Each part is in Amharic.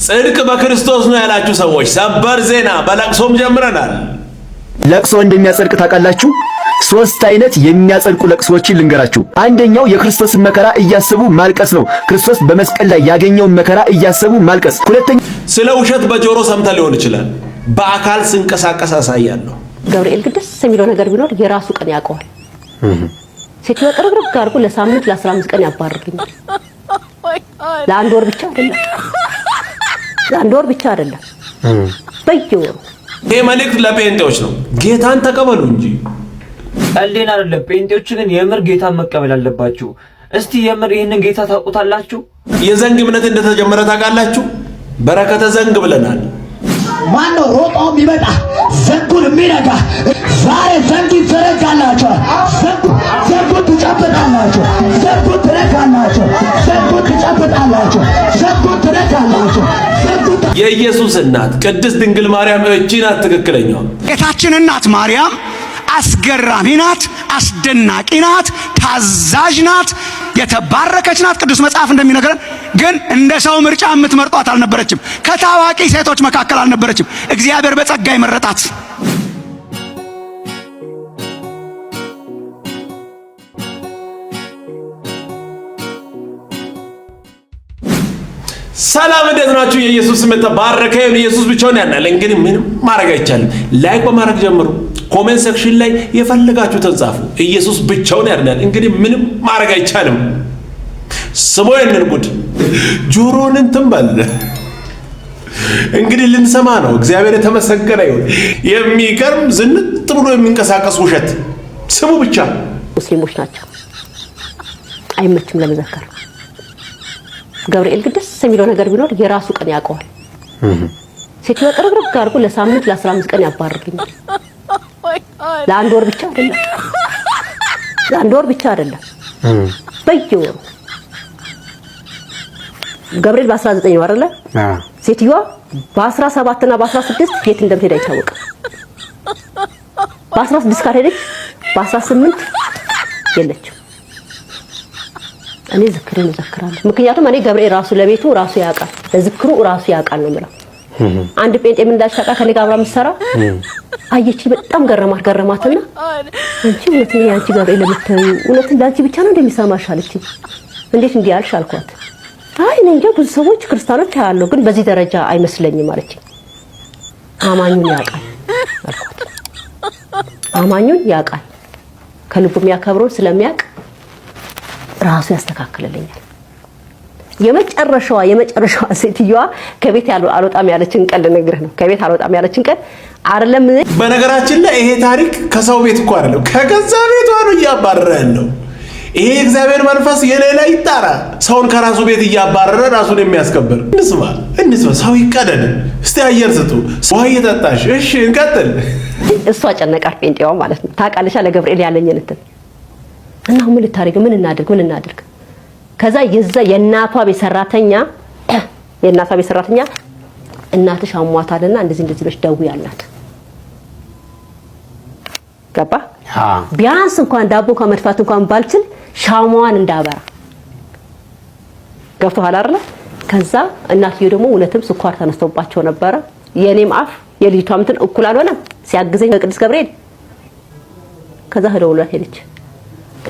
ጽድቅ በክርስቶስ ነው ያላችሁ ሰዎች ሰበር ዜና በለቅሶም ጀምረናል። ለቅሶ እንደሚያጸድቅ ታውቃላችሁ? ሶስት አይነት የሚያጸድቁ ለቅሶችን ልንገራችሁ። አንደኛው የክርስቶስን መከራ እያሰቡ ማልቀስ ነው። ክርስቶስ በመስቀል ላይ ያገኘውን መከራ እያሰቡ ማልቀስ። ሁለተኛ ስለ ውሸት በጆሮ ሰምተ ሊሆን ይችላል። በአካል ስንቀሳቀስ አሳያለሁ። ገብርኤል ግድስ የሚለው ነገር ቢኖር የራሱ ቀን ያውቀዋል። ሴትዮ ጥርግርግ አድርጎ ለሳምንት ለ15 ቀን ያባርርልኛል። ለአንድ ወር ብቻ አይደለም፣ ለአንድ ወር ብቻ አይደለም፣ በየወሩ። ይሄ መልእክት ለጴንጤዎች ነው። ጌታን ተቀበሉ እንጂ ቀልዴን አይደለም። ጴንጤዎች ግን የምር ጌታን መቀበል አለባችሁ። እስቲ የምር ይሄንን ጌታ ታውቁታላችሁ? የዘንግ እምነት እንደተጀመረ ታውቃላችሁ? በረከተ ዘንግ ብለናል። ማነው ሮጦ የሚመጣ ዘንጉን የሚነጋ? ዛሬ ዘንግ ይዘረጋላችሁ። ዘንጉን ትጨብጣላችሁ፣ ዘንጉን ትነካላችሁ፣ ዘንጉን ትጨብጣላችሁ፣ ዘንጉን ትነካላችሁ። የኢየሱስ እናት ቅድስት ድንግል ማርያም እቺ ናት ትክክለኛው ጌታችን እናት ማርያም አስገራሚ ናት፣ አስደናቂ ናት፣ ታዛዥ ናት፣ የተባረከች ናት። ቅዱስ መጽሐፍ እንደሚነግረን ግን እንደ ሰው ምርጫ የምትመርጧት አልነበረችም። ከታዋቂ ሴቶች መካከል አልነበረችም። እግዚአብሔር በጸጋ ይመረጣት። ሰላም እንዴት ናችሁ? የኢየሱስ ስም የተባረከ ይሁን። ኢየሱስ ብቻውን ያድናል። እንግዲህ ምንም ማድረግ አይቻልም። ላይክ በማድረግ ጀምሩ። ኮሜንት ሴክሽን ላይ የፈለጋችሁትን ጻፉ። ኢየሱስ ብቻውን ያድናል። እንግዲህ ምንም ማድረግ አይቻልም። ስሙ ይህንን ጉድ ጆሮን እንትን በል። እንግዲህ ልንሰማ ነው። እግዚአብሔር የተመሰገነ ይሁን። የሚገርም ዝንጥ ብሎ የሚንቀሳቀስ ውሸት ስሙ ብቻ። ሙስሊሞች ናቸው፣ አይመችም ለመዘከር። ገብርኤል ግድስ የሚለው ነገር ቢኖር የራሱ ቀን ያውቀዋል። ሴትዮ ጥርግርግ አድርጎ ለሳምንት ለ15 ቀን ያባርርልኛል። ለአንድ ወር ብቻ አይደለም፣ ለአንድ ወር ብቻ አይደለም፣ በየወሩ። ገብርኤል በ19 ነው አይደለ? ሴትዮዋ በ17 እና በ16 የት እንደምትሄድ አይታወቅም። በ16 ካልሄደች በ18 የለችም። እኔ ዝክሬን እዘክራለሁ። ምክንያቱም እኔ ገብርኤል ራሱ ለቤቱ ራሱ ያውቃል፣ ለዝክሩ ራሱ ያውቃል ነው የምለው። አንድ ጴንጤ ምን እንዳልሻቃ ከኔ ጋር አብራ የምትሰራ አየች። በጣም ገረማትና አንቺ እውነትን ያንቺ ገብርኤል ለምትዩ እውነትን ላንቺ ብቻ ነው እንደሚሰማሽ አለችኝ። እንዴት እንዲህ አልሽ አልኳት። አይ እኔ እንጃ ብዙ ሰዎች ክርስቲያኖች ያለው ግን በዚህ ደረጃ አይመስለኝም አለችኝ። አማኙን ያውቃል አልኳት። አማኙን ያውቃል፣ ከልቡ የሚያከብረው ስለሚያውቅ ራሱ ያስተካክልልኛል። የመጨረሻዋ ሴትዮዋ ከቤት አልወጣም ያለችን ቀን ልነግርህ ነው። ከቤት አልወጣም ያለችን ቀን አይደለም። በነገራችን ላይ ይሄ ታሪክ ከሰው ቤት እኮ አይደለም፣ ከገዛ ቤቷ ነው እያባረረ ያለው። ይሄ እግዚአብሔር መንፈስ የሌላ ይጣራ። ሰውን ከራሱ ቤት እያባረረ ራሱን የሚያስከብር። እንስማ። ሰው ይቀደድ። እስቲ አየር ስጡ። ውሃ እየጠጣሽ እሺ፣ እንቀጥል። እሷ ጨነቃት ጴንጤዋ ማለት ነው። ታውቃለሽ ለገብርኤል ያለኝን እንትን እና ምን ልታደርግ ምን እናድርግ? ከዛ የእናቷ ቤት ሰራተኛ እናትሽ አሟታልና እንደዚህ ብለሽ ደውዪ አላት። ገባ? ቢያንስ እንኳን ዳቦ ከመድፋት እንኳን ባልችል ሻማዋን እንዳበራ ገብቶሃል አይደል? ከዛ እናትዬው ደግሞ እውነትም ስኳር ተነስቶባቸው ነበረ። የኔም አፍ የልጅቷም እንትን እኩል አልሆነም ሲያግዘኝ ከቅዱስ ገብርኤል። ከዛ ሄደውላት ሄደች።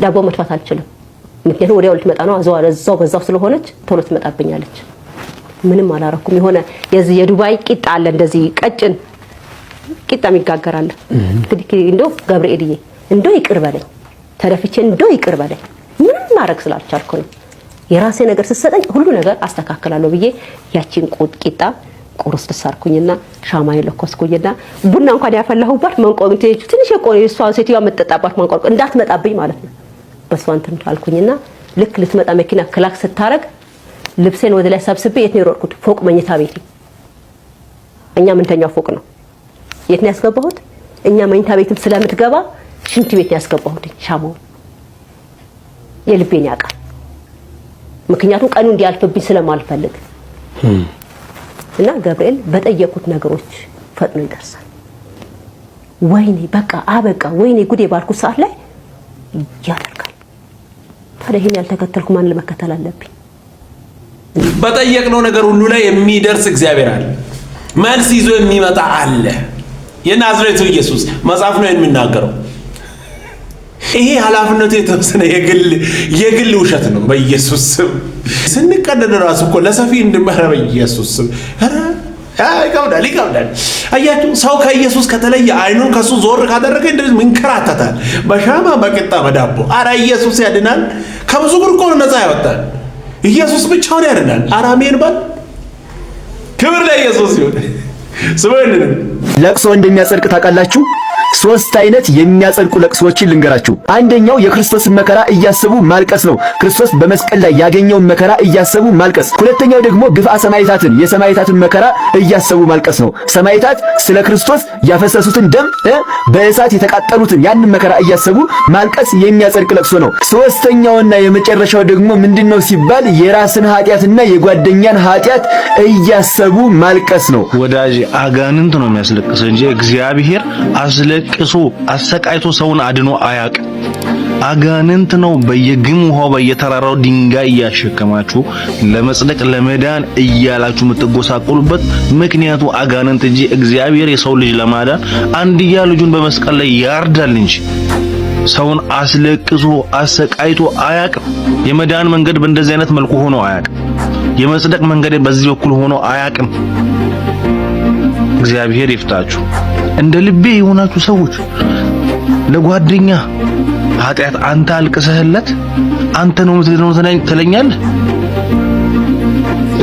ዳቦ መድፋት አልችልም፣ ምክንያቱም ወዲያው ልትመጣ ነው። በዛው ስለሆነች ቶሎ ትመጣብኛለች። ምንም አላረኩም። የሆነ የዱባይ ቂጣ አለ፣ እንደዚህ ቀጭን ቂጣ የሚጋገራል። እንግዲህ እንደው ገብርኤልዬ እንደው ይቅር በለኝ፣ ተደፍቼ እንደው ይቅር በለኝ። ምንም ማድረግ ስላልቻልኩ ነው። የራሴ ነገር ስትሰጠኝ ሁሉ ነገር አስተካክላለሁ ብዬ ያቺን ቂጣ ቁርስ ተሳርኩኝና ሻማዬ ለኮስኩኝና ቡና እንኳን ያፈላሁባት መንቆርቆ ትንሽ የሷ ሴትዮዋ የምትጠጣባት መንቆርቆ እንዳትመጣብኝ ማለት ነው። በሷ እንትን አልኩኝና ልክ ልትመጣ መኪና ክላክስ ስታረግ ልብሴን ወደ ላይ ሰብስቤ የት ነው የሮጥኩት? ፎቅ መኝታ ቤቴ። እኛ ምንተኛው ፎቅ ነው። የት ነው ያስገባሁት? እኛ መኝታ ቤትም ስለምትገባ ሽንት ቤት ነው ያስገባሁት። ሻማው የልቤን ያውቃል። ምክንያቱም ቀኑ እንዲያልፍብኝ ስለማልፈልግ እና ገብርኤል በጠየቁት ነገሮች ፈጥኖ ይደርሳል። ወይኔ በቃ አበቃ፣ ወይኔ ጉዴ ባልኩት ሰዓት ላይ ያደርጋል። ታዲያ ይሄን ያልተከተልኩ ማን ለመከተል አለብኝ? በጠየቅነው ነገር ሁሉ ላይ የሚደርስ እግዚአብሔር አለ። መልስ ይዞ የሚመጣ አለ። የናዝሬቱ ኢየሱስ መጽሐፍ ነው የሚናገረው። ይሄ ኃላፊነቱ የተወሰነ የግል ውሸት ነው። በኢየሱስ ስም ስንቀደድ ራሱ እኮ ለሰፊ እንድመራ በኢየሱስ ስም ይከብዳል። አያችሁ፣ ሰው ከኢየሱስ ከተለየ አይኑን ከሱ ዞር ካደረገ እንደዚህ መንከራተታል፣ በሻማ በቂጣ በዳቦ። አረ ኢየሱስ ያድናል። ከብዙ ጉርቆ ነፃ ያወጣል። ኢየሱስ ብቻውን ያድናል። አረ አሜን በል። ክብር ለኢየሱስ ይሁን። ስሙን ለቅሶ እንደሚያጸድቅ ታውቃላችሁ? ሶስት አይነት የሚያጸድቁ ለቅሶችን ልንገራችሁ። አንደኛው የክርስቶስን መከራ እያሰቡ ማልቀስ ነው። ክርስቶስ በመስቀል ላይ ያገኘውን መከራ እያሰቡ ማልቀስ። ሁለተኛው ደግሞ ግፍአ ሰማዕታትን የሰማዕታትን መከራ እያሰቡ ማልቀስ ነው። ሰማዕታት ስለ ክርስቶስ ያፈሰሱትን ደም በእሳት የተቃጠሉትን ያንን መከራ እያሰቡ ማልቀስ የሚያጸድቅ ለቅሶ ነው። ሶስተኛውና የመጨረሻው ደግሞ ምንድነው ሲባል የራስን ኃጢአትና የጓደኛን ኃጢአት እያሰቡ ማልቀስ ነው። ወዳጅ አጋንንት ነው የሚያስለቅሰው እንጂ እግዚአብሔር አስለቅሶ አሰቃይቶ ሰውን አድኖ አያቅ። አጋንንት ነው በየግም ውሃው በየተራራው ድንጋይ እያሸከማችሁ ለመጽደቅ ለመዳን እያላችሁ የምትጎሳቆሉበት ምክንያቱ አጋንንት እንጂ እግዚአብሔር የሰው ልጅ ለማዳን አንድያ ልጁን በመስቀል ላይ ያርዳል እንጂ ሰውን አስለቅሶ አሰቃይቶ አያቅ። የመዳን መንገድ በእንደዚህ አይነት መልኩ ሆኖ አያቅ። የመጽደቅ መንገድ በዚህ በኩል ሆኖ አያቅም። እግዚአብሔር ይፍታችሁ። እንደ ልቤ የሆናችሁ ሰዎች ለጓደኛ ኃጢአት አንተ አልቅሰህለት አንተ ነው የምትድነው ትለኛለህ?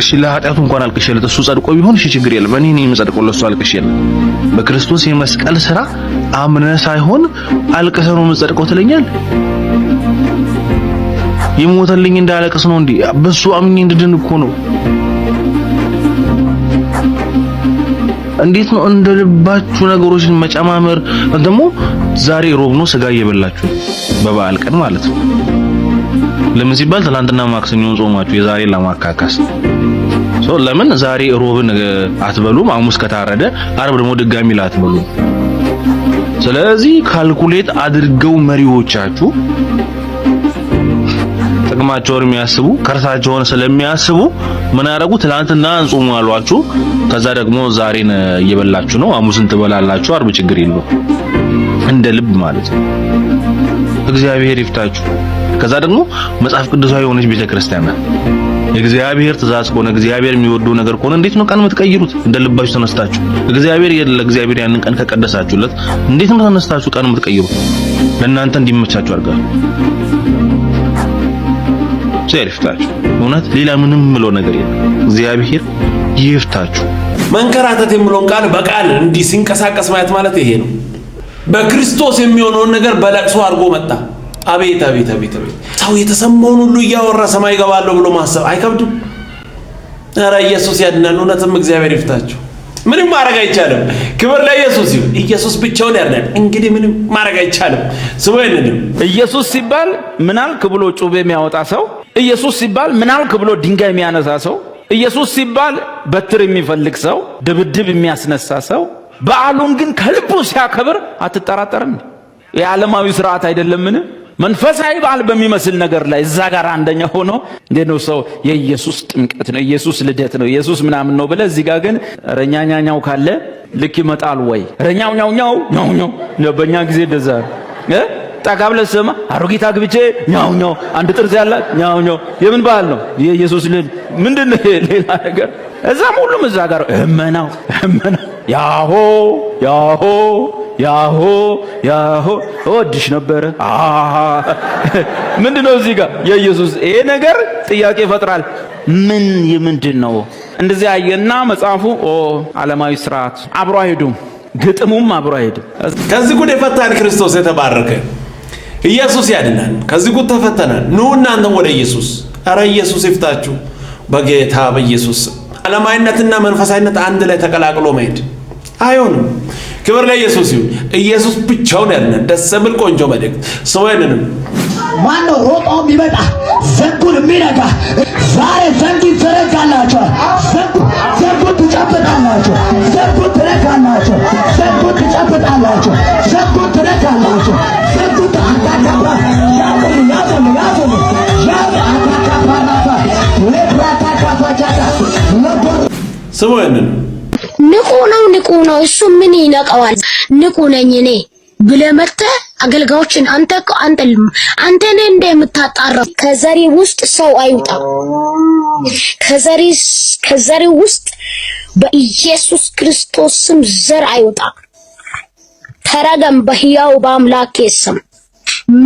እሺ ለኃጢአቱ እንኳን አልቅሼለት እሱ ጸድቆ ቢሆን እሺ ችግር የለም። እኔ ነኝ የምጸድቀው ለሱ አልቅሼለት። በክርስቶስ የመስቀል ሥራ አምነህ ሳይሆን አልቅሰህ ነው የምጸድቀው ትለኛለህ? የሞተልኝ እንዳለቅስ ነው እንዴ? በሱ አምኜ እንድድን እኮ ነው። እንዴት ነው እንደ ልባችሁ ነገሮችን መጨማመር? ደግሞ ዛሬ ሮብ ነው ስጋ እየበላችሁ በበዓል ቀን ማለት ነው። ለምን ሲባል ትናንትና ማክሰኞን ጾማችሁ የዛሬ ለማካካስ ለምን ዛሬ ሮብን አትበሉም? ሐሙስ ከታረደ ዓርብ ደግሞ ድጋሚ ላትበሉ። ስለዚህ ካልኩሌት አድርገው መሪዎቻችሁ ጥቅማቸውን የሚያስቡ ከርሳቸውን ስለሚያስቡ ምን ያደርጉ? ትናንትና እንጾሙ አሏችሁ። ከዛ ደግሞ ዛሬን እየበላችሁ ነው። ሐሙስን ትበላላችሁ፣ ዓርብ ችግር የለው። እንደ ልብ ማለት ነው። እግዚአብሔር ይፍታችሁ። ከዛ ደግሞ መጽሐፍ ቅዱሳዊ የሆነች ቤተክርስቲያን ናት። የእግዚአብሔር ትእዛዝ ከሆነ እግዚአብሔር የሚወደው ነገር ከሆነ እንዴት ነው ቀን የምትቀይሩት? እንደ ልባችሁ ተነስታችሁ ለእግዚአብሔር ያንን ቀን ከቀደሳችሁለት እንዴት ነው ተነስታችሁ ቀን የምትቀይሩት? ለእናንተ እንዲመቻችሁ አድርጋችሁ ይፍታችሁ። እውነት ሌላ ምንም ምለው ነገር የለም። እግዚአብሔር ይፍታችሁ። መንከራተት የሚለውን ቃል በቃል እንዲህ ሲንቀሳቀስ ማየት ማለት ይሄ ነው። በክርስቶስ የሚሆነውን ነገር በለቅሶ አድርጎ መጣ። አቤት አቤት አቤት አቤት! ሰው የተሰማውን ሁሉ እያወራ ሰማይ ገባለሁ ብሎ ማሰብ አይከብድም? ኧረ ኢየሱስ ያድናል። እውነትም እግዚአብሔር ይፍታችሁ። ምንም ማድረግ አይቻልም። ክብር ለኢየሱስ ይሁን። ኢየሱስ ብቻውን ያድናል። እንግዲህ ምንም ማድረግ አይቻልም። ስሙ ይሄንን ኢየሱስ ሲባል ምናልክ ብሎ ጩቤ የሚያወጣ ሰው፣ ኢየሱስ ሲባል ምናልክ ብሎ ድንጋይ የሚያነሳ ሰው፣ ኢየሱስ ሲባል በትር የሚፈልግ ሰው፣ ድብድብ የሚያስነሳ ሰው፣ በዓሉን ግን ከልቡ ሲያከብር አትጠራጠርም? የዓለማዊ ስርዓት አይደለምን? መንፈሳዊ በዓል በሚመስል ነገር ላይ እዛ ጋር አንደኛ ሆኖ እንዴት ነው ሰው የኢየሱስ ጥምቀት ነው፣ ኢየሱስ ልደት ነው፣ ኢየሱስ ምናምን ነው ብለህ እዚህ ጋር ግን ረኛኛኛው ካለ ልክ ይመጣል ወይ? ረኛኛው ነው። በእኛ ጊዜ እንደዛ ጠጋ ብለህ ስማ፣ አሮጊት አግብቼ ኛው አንድ ጥርስ ያላት ኛው የምን በዓል ነው? የኢየሱስ ልደት ምንድን ነው? ሌላ ነገር እዛም ሁሉም እዛ ጋር እመናው ያሆ ወድሽ ነበረ ምንድነው እዚህ ጋር የኢየሱስ ይሄ ነገር ጥያቄ ይፈጥራል። ምንድነው እንደዚህ አየና መጽሐፉ ዓለማዊ ስርዓት አብሮ አይሄዱም፣ ግጥሙም አብሮ አይሄድም። ከዚህ ጉድ የፈታን ክርስቶስ የተባረከ ኢየሱስ ያድናል። ከዚህ ጉድ ተፈተናል። ኑ እናንተም ወደ ኢየሱስ። ኧረ ኢየሱስ ይፍታችሁ በጌታ በኢየሱስ። ዓለማዊነትና መንፈሳዊነት አንድ ላይ ተቀላቅሎ መሄድ አይሆንም። ክብር ለኢየሱስ ይሁን። ኢየሱስ ብቻውን ያድናል። ደስ የሚል ቆንጆ መልእክት። ሰውየንም ማነው ሮጦ የሚመጣ ዘንጉን የሚነካ? ዛሬ ዘንግ ይዘረጋላችኋል። ዘንጉን ትጨብጣላችሁ። ዘንጉን ትነካላችሁ። ዘንጉን ትጨብጣላችሁ። ዘንጉን ትነካላችሁ። ዘንጉን አታካባ ያዘሉ አታካባ ስሙኝን ንቁ ነው እሱ ምን ይነቀዋል? ንቁ ነኝ እኔ ብለህ መጥተህ አገልጋዮችን አንተ ነህ እንደምታጣራው። ከዘሪ ውስጥ ሰው አይውጣ። ከዘሪ ውስጥ በኢየሱስ ክርስቶስ ስም ዘር አይውጣ። ተረገም በሕያው በአምላኬ ስም።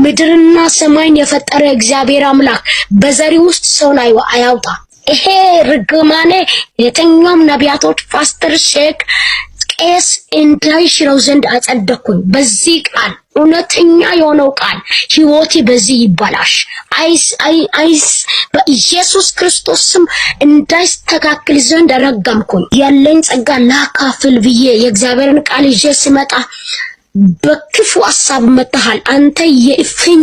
ምድርና ሰማይን የፈጠረ እግዚአብሔር አምላክ በዘሪ ውስጥ ሰውን አያውጣ። ይሄ ርግማኔ የትኛውም ነቢያቶች ፓስተር ሼክ ቄስ እንዳይሽረው ዘንድ አጸደኩኝ። በዚህ ቃል እውነተኛ የሆነው ቃል ሕይወቴ በዚህ ይበላሽ። አይስ በኢየሱስ ክርስቶስ ስም እንዳይስተካከል ዘንድ ረገምኩኝ። ያለኝ ጸጋ ላካፍል ብዬ የእግዚአብሔርን ቃል ይዤ ስመጣ በክፉ ሐሳብ መጥተሃል። አንተ የእፍኝ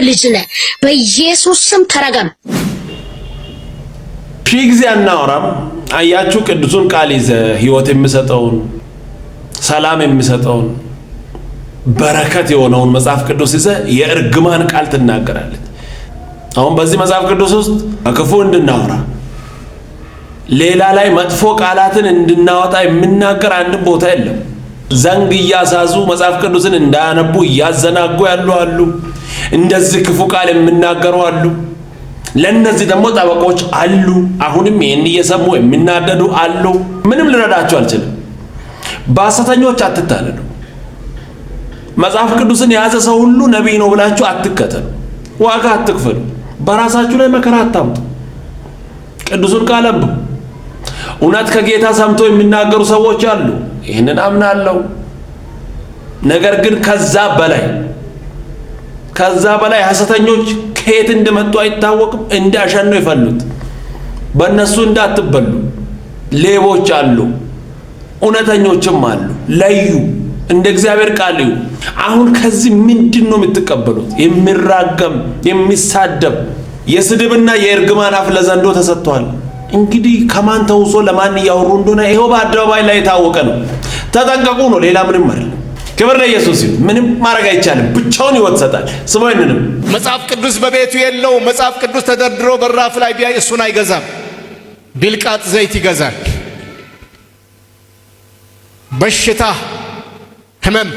ልጅ ነህ። በኢየሱስ ስም ተረገም። ሺህ ጊዜ አናወራም። አያችሁ ቅዱሱን ቃል ይዘ ሕይወት የሚሰጠውን ሰላም የሚሰጠውን በረከት የሆነውን መጽሐፍ ቅዱስ ይዘ የእርግማን ቃል ትናገራለች። አሁን በዚህ መጽሐፍ ቅዱስ ውስጥ ክፉ እንድናወራ ሌላ ላይ መጥፎ ቃላትን እንድናወጣ የሚናገር አንድም ቦታ የለም። ዘንግ እያሳዙ መጽሐፍ ቅዱስን እንዳያነቡ እያዘናጉ ያሉ አሉ። እንደዚህ ክፉ ቃል የሚናገሩ አሉ። ለነዚህ ደግሞ ጠበቆች አሉ። አሁንም ይሄን እየሰሙ የሚናደዱ አሉ። ምንም ልረዳቸው አልችልም። በሐሰተኞች አትታለሉ። መጽሐፍ ቅዱስን የያዘ ሰው ሁሉ ነቢይ ነው ብላችሁ አትከተሉ። ዋጋ አትክፈሉ። በራሳችሁ ላይ መከራ አታምጡ። ቅዱሱን ቃል አንብቡ። እውነት ከጌታ ሰምቶ የሚናገሩ ሰዎች አሉ። ይህንን አምናለሁ። ነገር ግን ከዛ በላይ ሐሰተኞች ከየት እንደመጡ አይታወቅም። እንዳሸኑ ይፈሉት። በእነሱ እንዳትበሉ። ሌቦች አሉ፣ እውነተኞችም አሉ። ለዩ። እንደ እግዚአብሔር ቃል ይሁ። አሁን ከዚህ ምንድን ነው የምትቀበሉት? የሚራገም የሚሳደብ የስድብና የእርግማን አፍ ለዘንዶ ተሰጥቷል። እንግዲህ ከማን ተውሶ ለማን እያወሩ እንደሆነ ይሄው በአደባባይ ላይ የታወቀ ነው። ተጠንቀቁ ነው። ሌላ ምንም አይደለም። ክብር ለኢየሱስ ይሁን። ምንም ማድረግ አይቻልም። ብቻውን ሕይወት ይሰጣል። ስሙኝንም መጽሐፍ ቅዱስ በቤቱ የለው። መጽሐፍ ቅዱስ ተደርድሮ በራፍ ላይ ቢያይ እሱን አይገዛም። ቢልቃጥ ዘይት ይገዛል። በሽታ፣ ህመም፣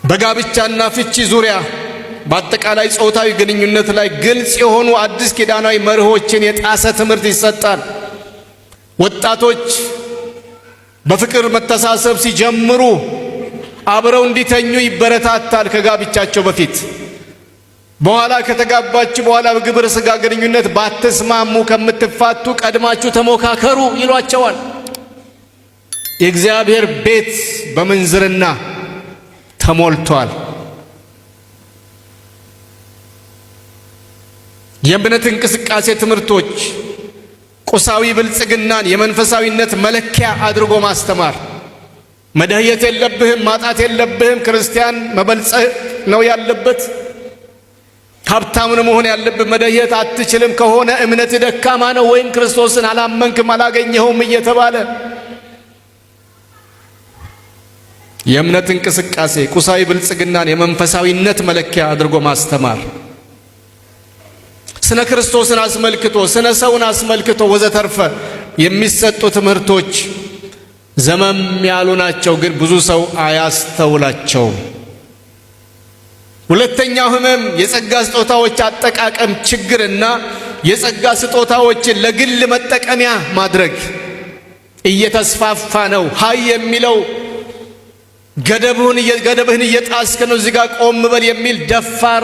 በጋብቻና ፍቺ ዙሪያ በአጠቃላይ ጾታዊ ግንኙነት ላይ ግልጽ የሆኑ አዲስ ኪዳናዊ መርሆችን የጣሰ ትምህርት ይሰጣል። ወጣቶች በፍቅር መተሳሰብ ሲጀምሩ አብረው እንዲተኙ ይበረታታል ከጋብቻቸው በፊት። በኋላ ከተጋባችሁ በኋላ በግብረ ሥጋ ግንኙነት ባትስማሙ ከምትፋቱ ቀድማችሁ ተሞካከሩ ይሏቸዋል። የእግዚአብሔር ቤት በምንዝርና ተሞልቷል። የእምነት እንቅስቃሴ ትምህርቶች ቁሳዊ ብልጽግናን የመንፈሳዊነት መለኪያ አድርጎ ማስተማር። መደህየት የለብህም፣ ማጣት የለብህም። ክርስቲያን መበልጸግ ነው ያለበት። ሀብታም መሆን ያለብህ። መደህየት አትችልም ከሆነ እምነት ደካማ ነው ወይም ክርስቶስን አላመንክም አላገኘኸውም እየተባለ የእምነት እንቅስቃሴ ቁሳዊ ብልጽግናን የመንፈሳዊነት መለኪያ አድርጎ ማስተማር። ስነ ክርስቶስን አስመልክቶ ስነ ሰውን አስመልክቶ ወዘተርፈ የሚሰጡ ትምህርቶች ዘመም ያሉ ናቸው፣ ግን ብዙ ሰው አያስተውላቸውም። ሁለተኛው ህመም የጸጋ ስጦታዎች አጠቃቀም ችግርና የጸጋ ስጦታዎችን ለግል መጠቀሚያ ማድረግ እየተስፋፋ ነው። ሀይ የሚለው ገደብህን እየጣስክ ነው፣ እዚህ ጋር ቆም በል የሚል ደፋር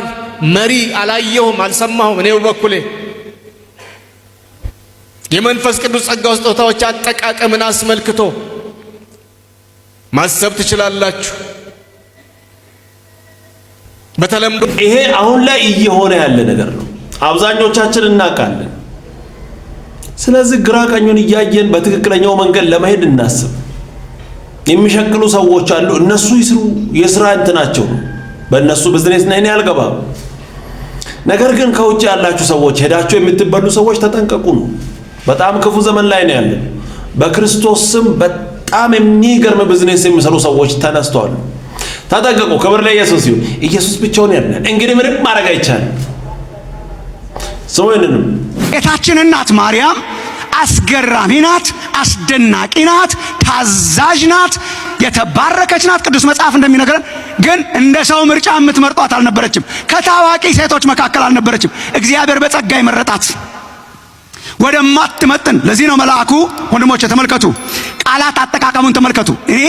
መሪ አላየሁም፣ አልሰማሁም። እኔ በበኩሌ የመንፈስ ቅዱስ ጸጋ ስጦታዎች አጠቃቀምን አስመልክቶ ማሰብ ትችላላችሁ። በተለምዶ ይሄ አሁን ላይ እየሆነ ያለ ነገር ነው። አብዛኞቻችን እናውቃለን። ስለዚህ ግራ ቀኙን እያየን በትክክለኛው መንገድ ለመሄድ እናስብ። የሚሸክሉ ሰዎች አሉ። እነሱ ይስሩ፣ የሥራ እንትናቸው ነው። በእነሱ ቢዝነስ ነኝ አልገባም። ነገር ግን ከውጭ ያላችሁ ሰዎች ሄዳችሁ የምትበሉ ሰዎች ተጠንቀቁ ነው። በጣም ክፉ ዘመን ላይ ነው ያለን። በክርስቶስ ስም በጣም የሚገርም ቢዝነስ የሚሰሩ ሰዎች ተነስተዋል። ተጠንቀቁ። ክብር ለኢየሱስ ይሁን። ኢየሱስ ብቻውን ያድናል። እንግዲህ ምንም ማድረግ አይቻልም። ሰውየንም ጌታችን እናት ማርያም አስገራሚ ናት፣ አስደናቂ ናት፣ ታዛዥ ናት፣ የተባረከች ናት። ቅዱስ መጽሐፍ እንደሚነግረን ግን እንደ ሰው ምርጫ የምትመርጧት አልነበረችም። ከታዋቂ ሴቶች መካከል አልነበረችም። እግዚአብሔር በጸጋ ይመረጣት ወደማትመጥን። ለዚህ ነው መልአኩ ወንድሞቼ ተመልከቱ፣ ቃላት አጠቃቀሙን ተመልከቱ። እኔ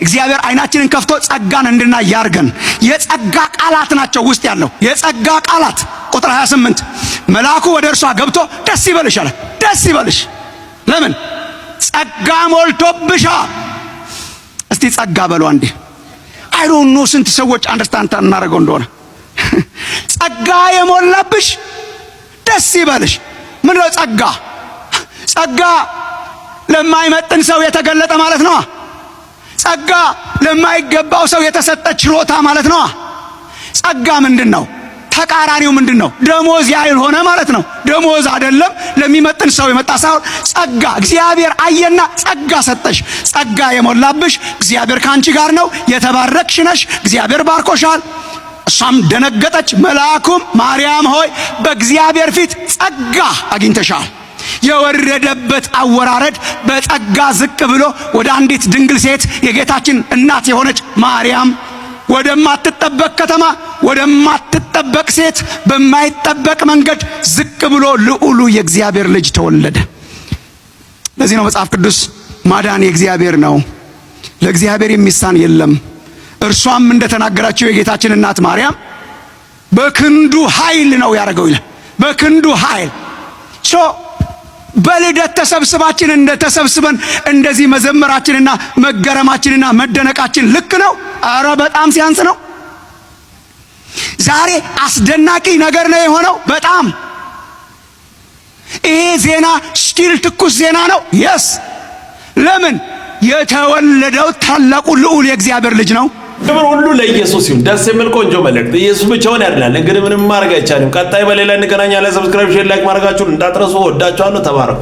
እግዚአብሔር አይናችንን ከፍቶ ጸጋን እንድናይ ያርገን። የጸጋ ቃላት ናቸው ውስጥ ያለው የጸጋ ቃላት። ቁጥር 28 መልአኩ ወደ እርሷ ገብቶ ደስ ይበልሽ አለ። ደስ ይበልሽ ለምን? ጸጋ ሞልቶብሻል። እስቲ ጸጋ በሉ አንዴ። አይ ዶንት ኖ ስንት ሰዎች አንደርስታንድ እናደርገው እንደሆነ ጸጋ የሞላብሽ ደስ ይበልሽ። ምን ነው ጸጋ? ጸጋ ለማይመጥን ሰው የተገለጠ ማለት ነው። ጸጋ ለማይገባው ሰው የተሰጠ ችሎታ ማለት ነው። ጸጋ ምንድን ነው? ተቃራኒው ምንድን ነው? ደሞዝ ያህል ሆነ ማለት ነው። ደሞዝ አይደለም፣ ለሚመጥን ሰው የመጣ ሳይሆን ጸጋ። እግዚአብሔር አየና ጸጋ ሰጠሽ። ጸጋ የሞላብሽ እግዚአብሔር ካንቺ ጋር ነው፣ የተባረክሽ ነሽ፣ እግዚአብሔር ባርኮሻል። እሷም ደነገጠች። መልአኩም ማርያም ሆይ በእግዚአብሔር ፊት ጸጋ አግኝተሻል። የወረደበት አወራረድ በጸጋ ዝቅ ብሎ ወደ አንዲት ድንግል ሴት የጌታችን እናት የሆነች ማርያም ወደማትጠበቅ ከተማ ወደማትጠበቅ ሴት በማይጠበቅ መንገድ ዝቅ ብሎ ልዑሉ የእግዚአብሔር ልጅ ተወለደ። ለዚህ ነው መጽሐፍ ቅዱስ ማዳን የእግዚአብሔር ነው፣ ለእግዚአብሔር የሚሳን የለም። እርሷም እንደተናገራቸው የጌታችን እናት ማርያም በክንዱ ኃይል ነው ያደረገው ይላል። በክንዱ ኃይል በልደት ተሰብስባችን ተሰብስበን እንደዚህ መዘመራችንና መገረማችንና መደነቃችን ልክ ነው? አረ በጣም ሲያንስ ነው። ዛሬ አስደናቂ ነገር ነው የሆነው። በጣም ይሄ ዜና ስቲል ትኩስ ዜና ነው። የስ ለምን? የተወለደው ታላቁ ልዑል የእግዚአብሔር ልጅ ነው። ክብር ሁሉ ለኢየሱስ ይሁን። ደስ የሚል ቆንጆ መልእክት። ኢየሱስ ብቻውን ያድናል። እንግዲህ ምንም ማድረግ አይቻልም። ቀጣይ በሌላ እንገናኛለን። ሰብስክራይብ፣ ሼር፣ ላይክ ማድረጋችሁን እንዳትረሱ። ወዳችኋለሁ። ተባረኩ።